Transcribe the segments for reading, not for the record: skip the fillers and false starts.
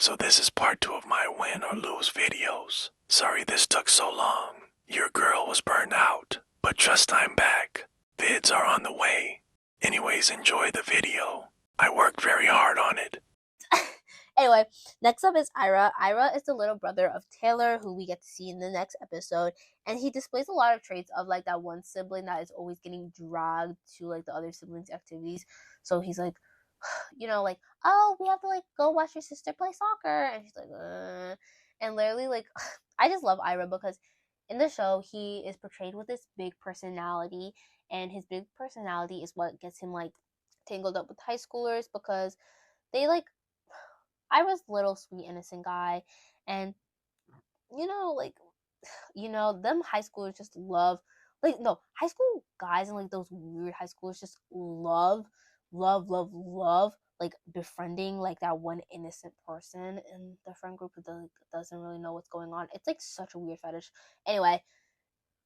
So this is part 2 of my win or lose videos. Sorry this took so long. Your girl was burned out. But trust I'm back. Vids are on the way. Anyways, enjoy the video. I worked very hard on it. Anyway, next up is Ira. Ira is the little brother of Taylor, who we get to see in the next episode, and he displays a lot of traits of like that one sibling that is always getting dragged to like the other siblings' activities. So he's like, like, oh, we have to like go watch your sister play soccer, and she's like, and literally like, I just love Ira because in the show he is portrayed with this big personality, and his big personality is what gets him like tangled up with high schoolers because they like I was little sweet innocent guy, and them high schoolers just love high school guys and like those weird high schoolers just love like befriending like that one innocent person in the friend group who doesn't really know what's going on. It's like such a weird fetish. Anyway,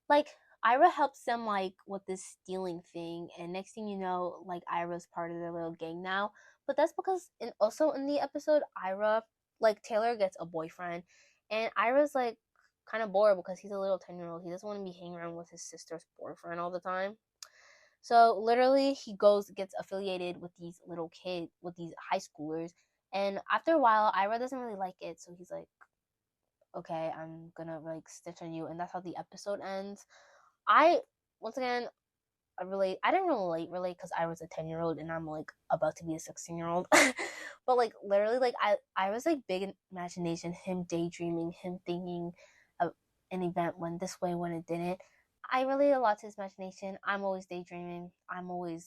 like Ira helps them like with this stealing thing, and next thing you know, like Ira's part of their little gang now. But that's because also in the episode, Ira, like Taylor gets a boyfriend, and Ira's like kind of bored because he's a little 10-year-old. He doesn't want to be hanging around with his sister's boyfriend all the time. So literally, he gets affiliated with these little kids, with these high schoolers, and after a while, Ira doesn't really like it. So he's like, okay, I'm gonna like stitch on you, and that's how the episode ends. Once again, I didn't relate because I was a 10-year-old and I'm like about to be a 16-year-old. But like literally, like I was like big in imagination, him daydreaming, him thinking of an event when this way, when it didn't. I relate a lot to his imagination. I'm always daydreaming. I'm always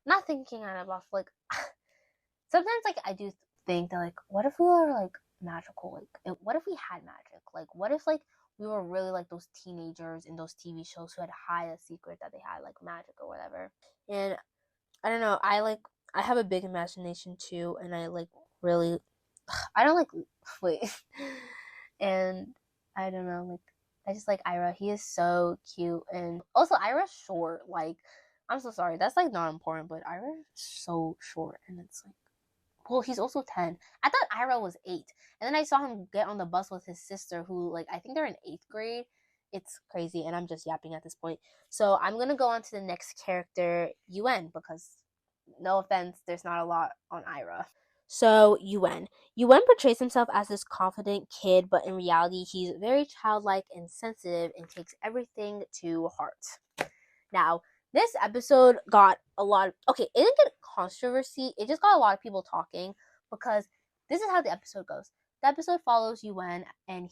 not thinking out of off like sometimes like I do think that like what if we were like magical, like what if we had magic, like what if like we were really like those teenagers in those TV shows who had hide a secret that they had like magic or whatever. And I don't know, I have a big imagination too, and I like really I don't like wait and I don't know, like I just like Ira. He is so cute, and also Ira's short. Like I'm so sorry, that's like not important, but Ira's so short, and it's like, well, he's also 10. I thought Ira was 8. And then I saw him get on the bus with his sister who, like, I think they're in 8th grade. It's crazy, and I'm just yapping at this point. So I'm going to go on to the next character, Euan, because, no offense, there's not a lot on Ira. So, Euan. Euan portrays himself as this confident kid, but in reality, he's very childlike and sensitive and takes everything to heart. Now, this episode got a lot of, okay, it didn't get controversy, it just got a lot of people talking because this is how the episode goes. The episode follows Yuan, and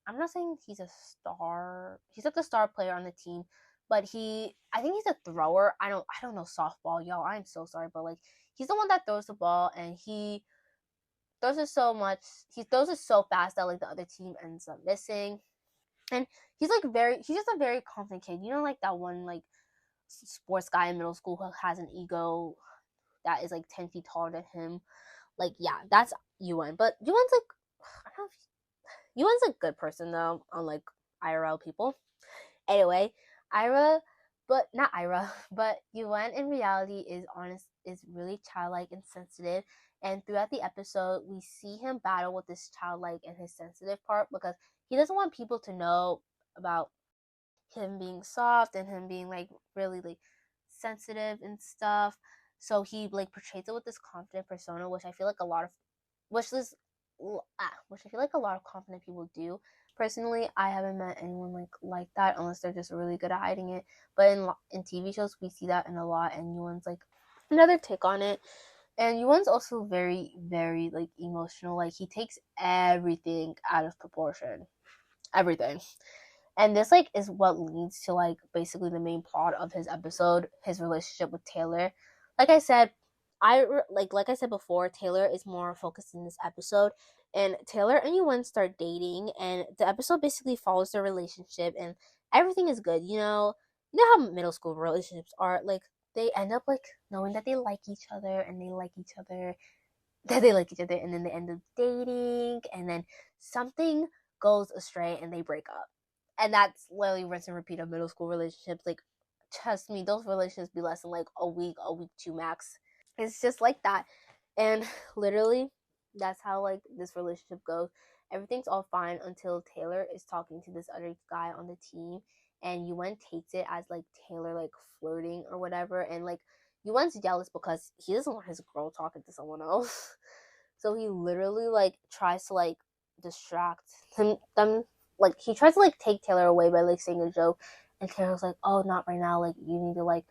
I'm not saying he's a star, he's like the star player on the team, but I think he's a thrower. I don't know softball, y'all, I'm so sorry, but like, he's the one that throws the ball, and he throws it so much, he throws it so fast that like the other team ends up missing. And he's just a very confident kid. You know, like that one like sports guy in middle school who has an ego that is like 10 feet taller than him. Like, yeah, that's Yuan. But Yuan's like, I don't know if Yuan's a good person though, unlike IRL people. Anyway, but Yuan in reality is really childlike and sensitive. And throughout the episode, we see him battle with this childlike and his sensitive part because he doesn't want people to know about him being soft and him being like really like sensitive and stuff. So he like portrays it with this confident persona, which I feel like which I feel like a lot of confident people do. Personally, I haven't met anyone like that unless they're just really good at hiding it. But in TV shows, we see that in a lot, and Yuan's like another take on it. And Yuan's also very, very like emotional. Like he takes everything out of proportion, everything. And this like is what leads to like basically the main plot of his episode, his relationship with Taylor. Like I said, like I said before, Taylor is more focused in this episode, and Taylor and Yuan start dating, and the episode basically follows their relationship, and everything is good. You know how middle school relationships are. Like they end up like knowing that they like each other, and they like each other, that they like each other, and then they end up dating, and then something goes astray, and they break up. And that's literally rinse and repeat of middle school relationships. Like, trust me, those relationships be less than like a week, 2 max. It's just like that. And literally, that's how like this relationship goes. Everything's all fine until Taylor is talking to this other guy on the team, and Yuan takes it as like Taylor like flirting or whatever, and like Yuan's jealous because he doesn't want his girl talking to someone else. So he literally like tries to like distract them. Like he tries to like take Taylor away by like saying a joke, and Taylor's like, "Oh, not right now. Like you need to like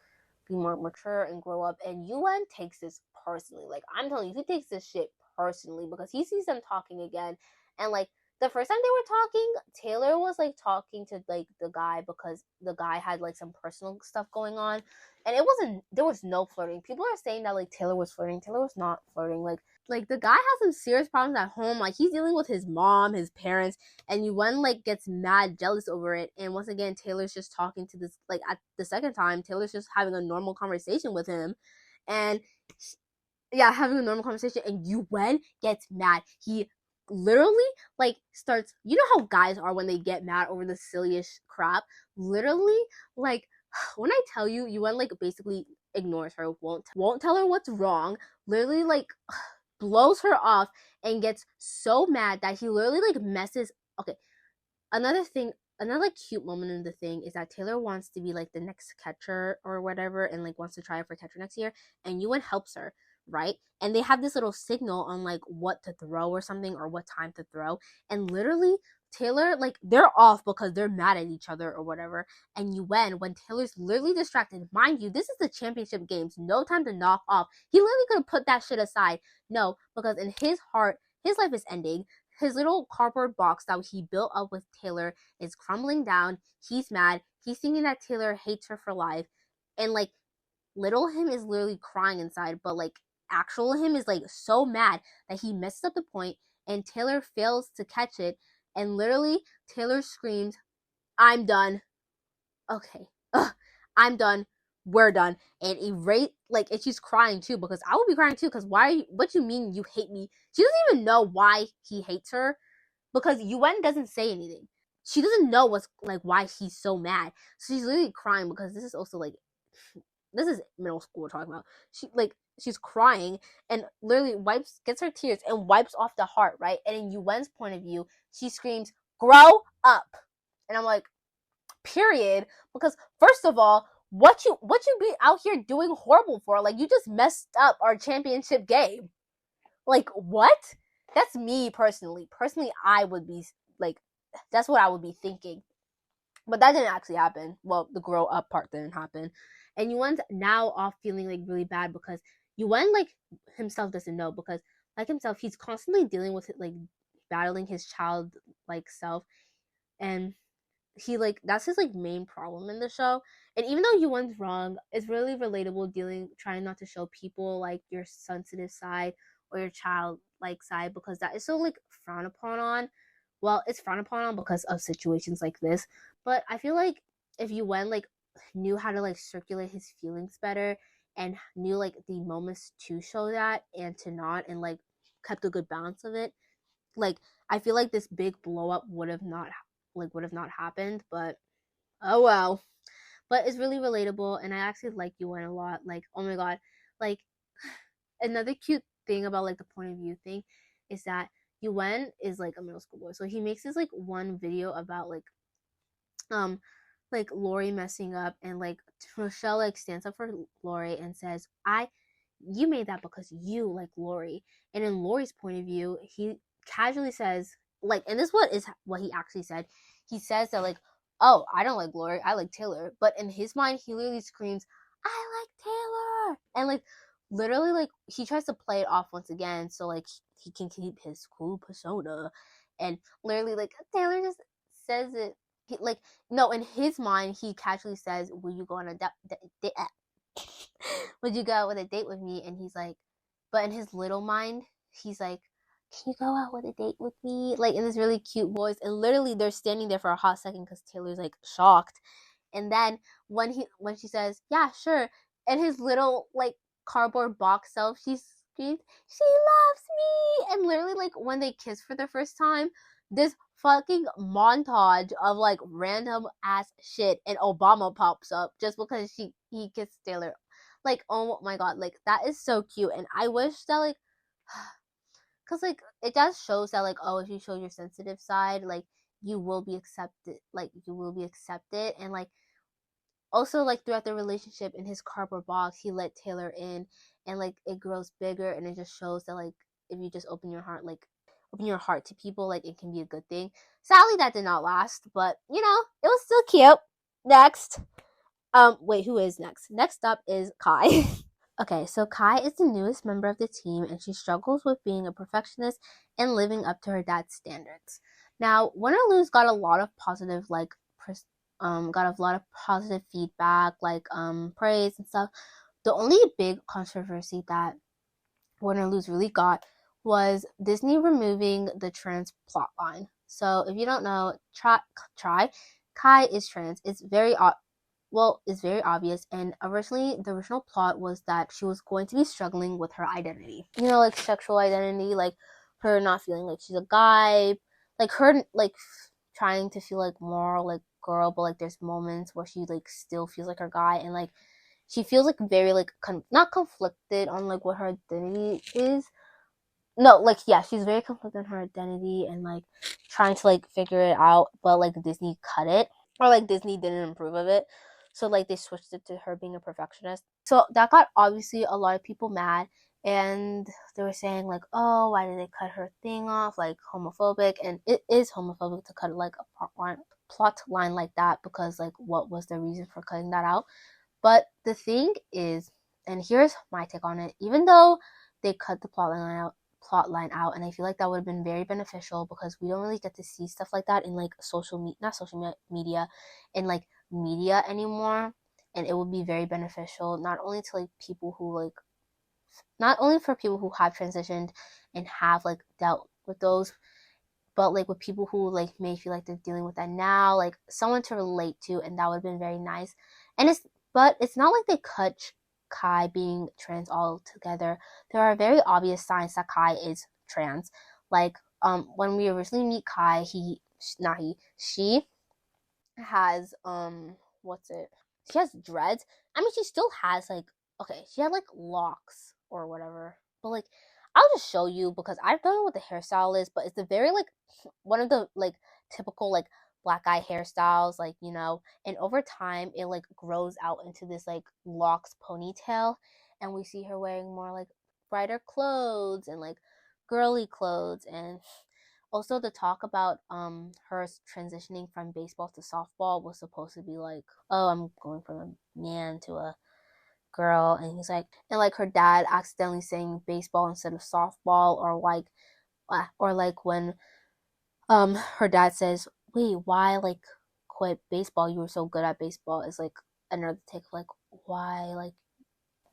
be more mature and grow up." And Yuan takes this personally. Like I'm telling you, he takes this shit personally because he sees them talking again, and like the first time they were talking, Taylor was like talking to like the guy because the guy had like some personal stuff going on, and it wasn't. There was no flirting. People are saying that like Taylor was flirting. Taylor was not flirting. Like the guy has some serious problems at home. Like he's dealing with his mom, his parents, and Yuan like gets mad jealous over it. And once again, Taylor's just talking to this like at the second time, Taylor's just having a normal conversation with him, and yeah, having a normal conversation, and Yuan gets mad. He literally like starts. You know how guys are when they get mad over the silliest crap. Literally, like when I tell you, Yuan like basically ignores her, won't tell her what's wrong. Literally, like blows her off and gets so mad that he literally like messes. Okay, another like cute moment in the thing is that Taylor wants to be like the next catcher or whatever, and like wants to try for catcher next year, and Ewan helps her, right? And they have this little signal on like what to throw or something, or what time to throw, and literally Taylor, like they're off because they're mad at each other or whatever, and Yuan, when Taylor's literally distracted, mind you, this is the championship games, no time to knock off. He literally could have put that shit aside. No, because in his heart, his life is ending. His little cardboard box that he built up with Taylor is crumbling down. He's mad. He's thinking that Taylor hates her for life. And like little him is literally crying inside, but like actual him is like so mad that he messes up the point, and Taylor fails to catch it, and literally Taylor screams, "I'm done." Okay. Ugh, I'm done. We're done. And and she's crying too, because I would be crying too, because what you mean you hate me? She doesn't even know why he hates her, because Yuan doesn't say anything. She doesn't know what's like why he's so mad. So she's literally crying, because this is also like this is middle school we're talking about. She's crying and literally gets her tears and wipes off the heart, right? And in Yuan's point of view, she screams, "Grow up." And I'm like, period, because first of all, what you be out here doing horrible for? Like you just messed up our championship game. Like what? That's me personally. Personally, I would be like, that's what I would be thinking. But that didn't actually happen. Well, the grow up part didn't happen. And Yuan's now off feeling like really bad, because Yuan like himself doesn't know, because like himself, he's constantly dealing with it, like battling his child like self, and he like that's his like main problem in the show. And even though Yuan's wrong, it's really relatable trying not to show people like your sensitive side or your child like side, because that is so like frowned upon on. Well, it's frowned upon on because of situations like this. But I feel like if Yuan like knew how to like circulate his feelings better, and knew like the moments to show that and to not, and like kept a good balance of it, like I feel like this big blow up would have not happened. But oh well. But it's really relatable, and I actually like Yuan a lot. Like, oh my god, like another cute thing about like the point of view thing is that Yuan is like a middle school boy, so he makes this like one video about um like Lori messing up, and like Rochelle like stands up for Lori and says, you made that because you like Lori. And in Lori's point of view, he casually says, like, and this is what he actually said. He says that like, "Oh, I don't like Lori, I like Taylor." But in his mind, he literally screams, "I like Taylor!" And like literally like he tries to play it off once again, so like he can keep his cool persona. And literally like Taylor just says it. He, like no, in his mind, he casually says, "Will you go on a would you go out with a date with me?" And he's like, but in his little mind, he's like, "Can you go out with a date with me?" Like in this really cute voice. And literally they're standing there for a hot second because Taylor's like shocked. And then when she says, "Yeah, sure," and his little like cardboard box self, she screams, "She loves me!" And literally like when they kiss for the first time, this fucking montage of like random ass shit, and Obama pops up just because he kissed Taylor. Like, oh my god, like that is so cute. And I wish that like because like it just shows that like, oh, if you show your sensitive side, like you will be accepted, and like also like throughout the relationship in his cardboard box he let Taylor in, and like it grows bigger, and it just shows that like if you just open your heart to people, like it can be a good thing. Sadly that did not last, but you know, it was still cute. Next, wait, who is next? Next up is Kai. Okay, so Kai is the newest member of the team, and she struggles with being a perfectionist and living up to her dad's standards. Now, Win or Lose got a lot of positive feedback, like praise and stuff. The only big controversy that Win or Lose really got was Disney removing the trans plot line. So if you don't know, Kai is trans. It's very obvious, and originally the original plot was that she was going to be struggling with her identity. You know, like sexual identity, like her not feeling like she's a guy, like her like trying to feel like more like girl, but like there's moments where she like still feels like her guy, and like she feels like very like not conflicted on like what her identity is. No, like yeah, she's very conflicted on her identity and like trying to like figure it out, but like Disney cut it, or like Disney didn't approve of it. So like they switched it to her being a perfectionist. So that got obviously a lot of people mad, and they were saying like, oh, why did they cut her thing off, like homophobic, and it is homophobic to cut like a plot line like that, because like what was the reason for cutting that out? But the thing is, and here's my take on it, even though they cut the plot line out, and I feel like that would have been very beneficial, because we don't really get to see stuff like that in like media, in like media anymore, and it would be very beneficial not only to like people who like not only for people who have transitioned and have like dealt with those, but like with people who like may feel like they're dealing with that now, like someone to relate to, and that would have been very nice. And it's not like they cut Kai being trans altogether. There are very obvious signs that Kai is trans. Like when we originally meet Kai, she has what's it? She has dreads. I mean, she still has like, okay, she had like locks or whatever. But like, I'll just show you, because I don't know what the hairstyle is, but it's a very like one of the like typical like black eye hairstyles, like, you know, and over time it like grows out into this like locks ponytail, and we see her wearing more like brighter clothes and like girly clothes. And also, the talk about her transitioning from baseball to softball was supposed to be like, oh, I'm going from a man to a girl, and he's like, and like her dad accidentally saying baseball instead of softball, or like when her dad says, wait, why like quit baseball? You were so good at baseball. Is like another take of like, why like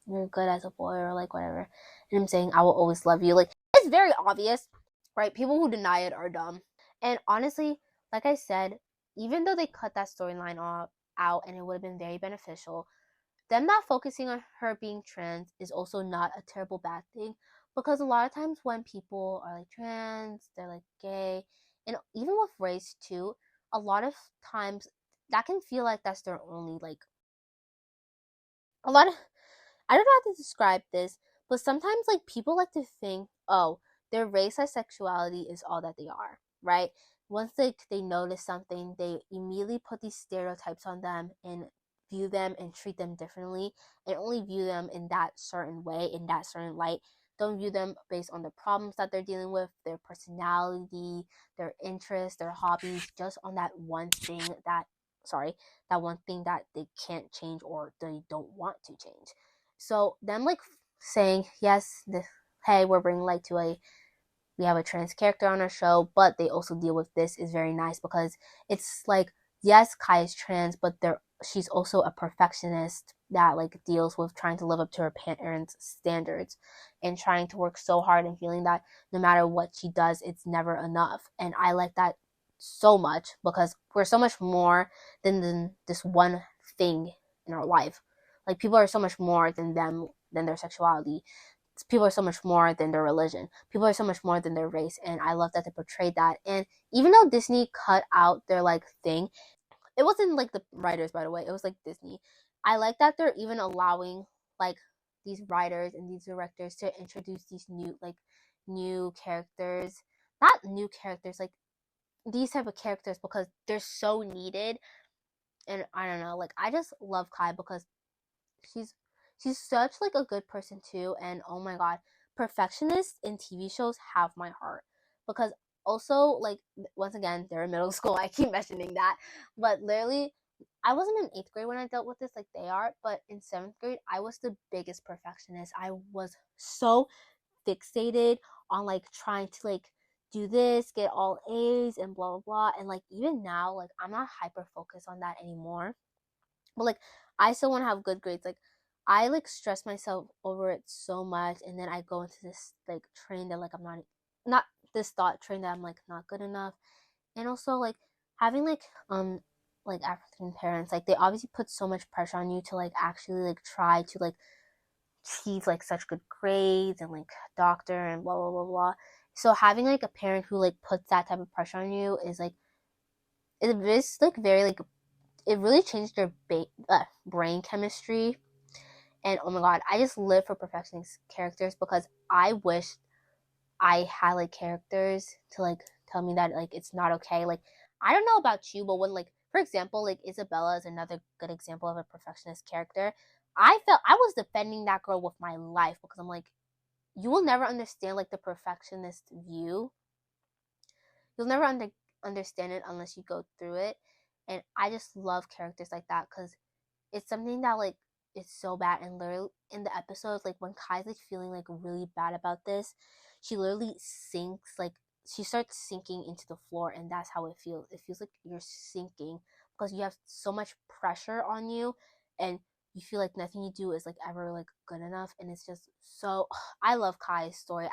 you're good as a boy, or like whatever. And I'm saying I will always love you. Like, it's very obvious, right? People who deny it are dumb. And honestly, like I said, even though they cut that storyline out, and it would have been very beneficial, them not focusing on her being trans is also not a terrible bad thing, because a lot of times when people are like trans, they're like gay, and even with race too, a lot of times that can feel like that's their only like a lot of I don't know how to describe this, but sometimes like people like to think, oh, their race and sexuality is all that they are, right? Once they notice something, they immediately put these stereotypes on them and view them and treat them differently, and only view them in that certain way, in that certain light. Don't view them based on the problems that they're dealing with, their personality, their interests, their hobbies, just on that one thing that they can't change or they don't want to change. So them like saying, yes, hey, we're bringing light to we have a trans character on our show, but they also deal with this, is very nice, because it's like, yes, Kai is trans, but she's also a perfectionist that like deals with trying to live up to her parents' standards, and trying to work so hard, and feeling that no matter what she does, it's never enough. And I like that so much, because we're so much more than this one thing in our life. Like, people are so much more than their sexuality. People are so much more than their religion. People are so much more than their race, and I love that they portrayed that. And even though Disney cut out their like thing, it wasn't like the writers, by the way, it was like Disney. I like that they're even allowing like these writers and these directors to introduce these new characters, not new characters, like these type of characters, because they're so needed. And I don't know, like I just love Kai because she's she's such like a good person too. And oh my god, perfectionists in TV shows have my heart, because also like once again they're in middle school. I keep mentioning that, but literally I wasn't in 8th grade when I dealt with this like they are, but in 7th grade I was the biggest perfectionist. I was so fixated on like trying to like do this, get all A's and blah blah blah. And like even now, like I'm not hyper focused on that anymore. But like I still want to have good grades. Like I like stress myself over it so much, and then I go into this like train that like I'm not this thought train that I'm like not good enough. And also like having like African parents, like they obviously put so much pressure on you to like actually like try to like achieve like such good grades and like doctor and blah blah blah blah. So having like a parent who like puts that type of pressure on you is like it is like very like it really changed their brain chemistry. And oh my god, I just live for perfectionist characters, because I wish I had like characters to like tell me that like it's not okay. Like I don't know about you, but when like for example like Isabella is another good example of a perfectionist character. I felt I was defending that girl with my life, because I'm like, you will never understand like the perfectionist view. You'll never understand it unless you go through it. And I just love characters like that, because it's something that like it's so bad. And literally in the episodes, like when Kai's like feeling like really bad about this, she literally sinks, like she starts sinking into the floor, and that's how it feels. It feels like you're sinking because you have so much pressure on you, and you feel like nothing you do is like ever like good enough. And it's just so I love Kai's story.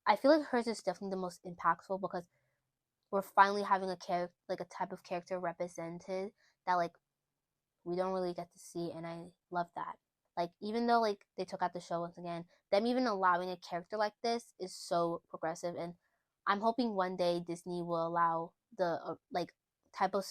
I feel like hers is definitely the most impactful, because we're finally having a character, like a type of character represented that like we don't really get to see. And I love that. Like even though like they took out the show once again, them even allowing a character like this is so progressive. And I'm hoping one day Disney will allow the like type of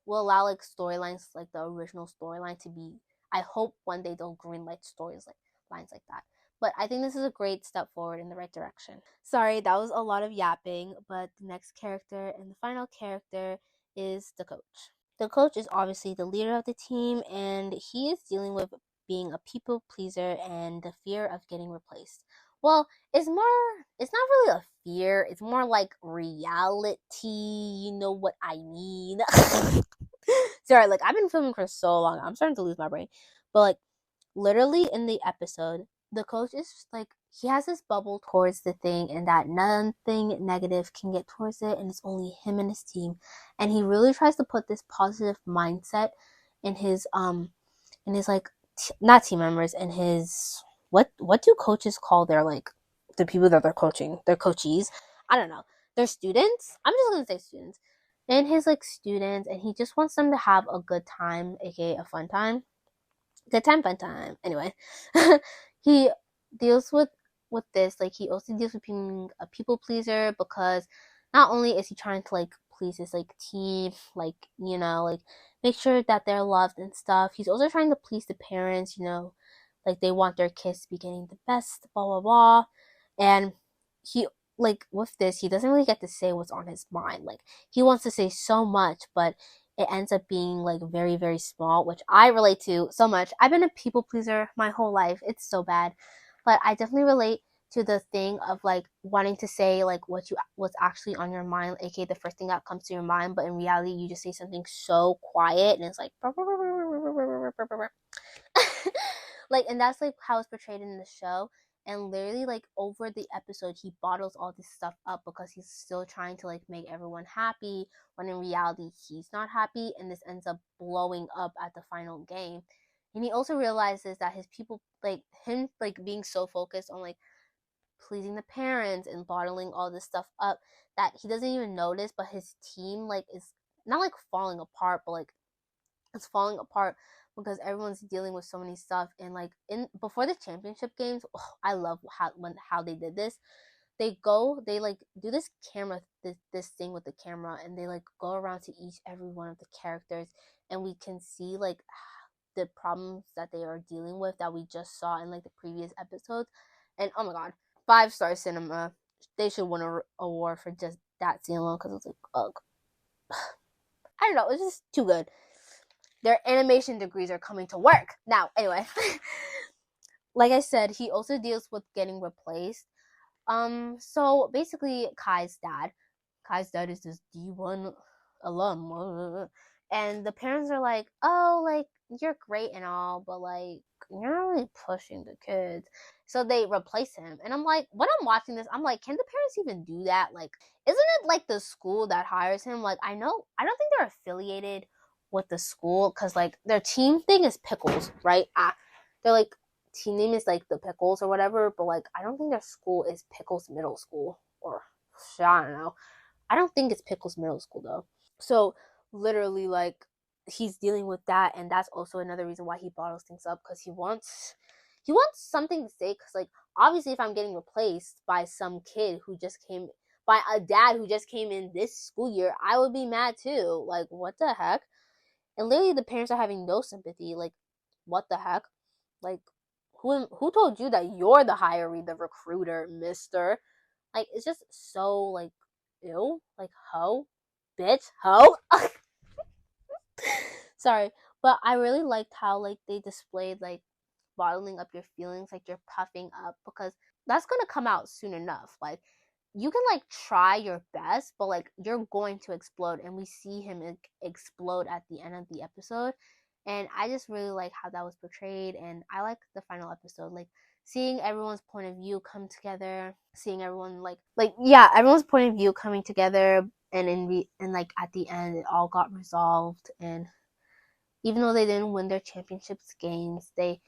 will allow like storylines like the original storyline to be. I hope one day they'll greenlight stories like lines like that. But I think this is a great step forward in the right direction. Sorry, that was a lot of yapping, but the next character and the final character is the coach. The coach is obviously the leader of the team, and he is dealing with being a people pleaser and the fear of getting replaced. Well, it's not really a fear, it's more like reality. You know what I mean? Sorry, like I've been filming for so long, I'm starting to lose my brain. But like literally in the episode, the coach is like he has this bubble towards the thing, and that nothing negative can get towards it, and it's only him and his team. And he really tries to put this positive mindset in his like not team members, and his what do coaches call their like the people that they're coaching, their coachees? I don't know, their students. I'm just gonna say students. And his like students, and he just wants them to have a good time, aka a fun time. Good time, fun time. Anyway, he deals with this. Like he also deals with being a people pleaser, because not only is he trying to like please his like team, like like make sure that they're loved and stuff. He's also trying to please the parents. Like they want their kids to be getting the best, blah blah blah. And he like with this, he doesn't really get to say what's on his mind. Like he wants to say so much, but it ends up being like very very small, which I relate to so much. I've been a people pleaser my whole life. It's so bad. But I definitely relate to the thing of like wanting to say like what's actually on your mind, aka the first thing that comes to your mind, but in reality you just say something so quiet, and it's like like, and that's like how it's portrayed in the show. And literally like over the episode he bottles all this stuff up, because he's still trying to like make everyone happy, when in reality he's not happy, and this ends up blowing up at the final game. And he also realizes that his people, like him like being so focused on like pleasing the parents and bottling all this stuff up, that he doesn't even notice, but his team like is not like falling apart, but like it's falling apart because everyone's dealing with so many stuff. And like in before the championship games, I love how they did this. They like do this this thing with the camera, and they like go around to each every one of the characters, and we can see like the problems that they are dealing with that we just saw in like the previous episodes. And oh my god, 5-star cinema. They should win an award for just that scene alone because it's like, ugh. I don't know, it's just too good. Their animation degrees are coming to work. Now, anyway. Like I said, he also deals with getting replaced. So basically Kai's dad is this D1 alum. And the parents are like, oh, like, you're great and all, but like, you're not really pushing the kids. So they replace him. And I'm like, when I'm watching this, I'm like, can the parents even do that? Like, isn't it like the school that hires him? Like, I don't think they're affiliated with the school because like their team thing is Pickles, right? They're like, team name is like the Pickles or whatever, but like, I don't think their school is Pickles Middle School or I don't know. I don't think it's Pickles Middle School though. So literally, like, he's dealing with that, and that's also another reason why he bottles things up because he wants something to say. Because like, obviously, if I'm getting replaced by some kid who just came by a dad who just came in this school year, I would be mad too. Like, what the heck? And literally, the parents are having no sympathy. Like, what the heck? Like, who told you that you're the hiree, the recruiter, mister? Like, it's just so like, ew, like, ho, bitch, ho. Sorry, but I really liked how like they displayed like bottling up your feelings, like you're puffing up, because that's gonna come out soon enough. Like, you can like try your best, but like you're going to explode, and we see him explode at the end of the episode. And I just really like how that was portrayed, and I like the final episode, like seeing everyone's point of view come together, seeing everyone yeah, everyone's point of view coming together, and and like at the end it all got resolved. And even though they didn't win their championships games, they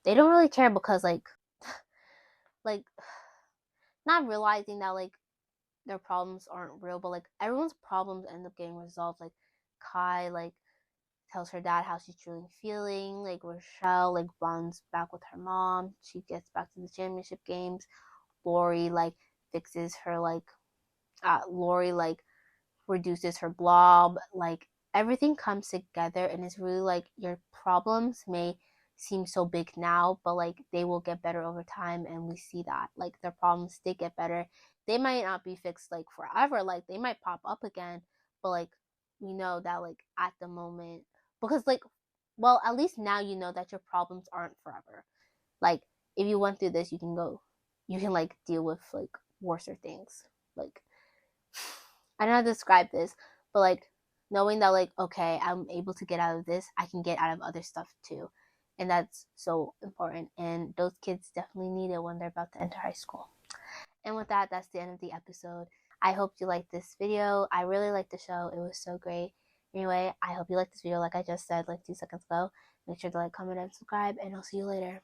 don't really care because like not realizing that like their problems aren't real, but like everyone's problems end up getting resolved. Like, Kai like tells her dad how she's truly feeling. Like, Rochelle like bonds back with her mom. She gets back to the championship games. Lori like fixes her Lori like reduces her blob. Like, everything comes together, and it's really like your problems may seem so big now, but like they will get better over time. And we see that like their problems did get better. They might not be fixed like forever, like they might pop up again, but like we know that like at the moment, because like, well, at least now you know that your problems aren't forever. Like, if you went through this, you can like deal with like worser things. Like, I don't know how to describe this, but like knowing that like, okay, I'm able to get out of this, I can get out of other stuff too. And that's so important. And those kids definitely need it when they're about to enter high school. And with that, that's the end of the episode. I hope you liked this video. I really liked the show. It was so great. Anyway, I hope you liked this video like I just said like 2 seconds ago. Make sure to like, comment, and subscribe, and I'll see you later.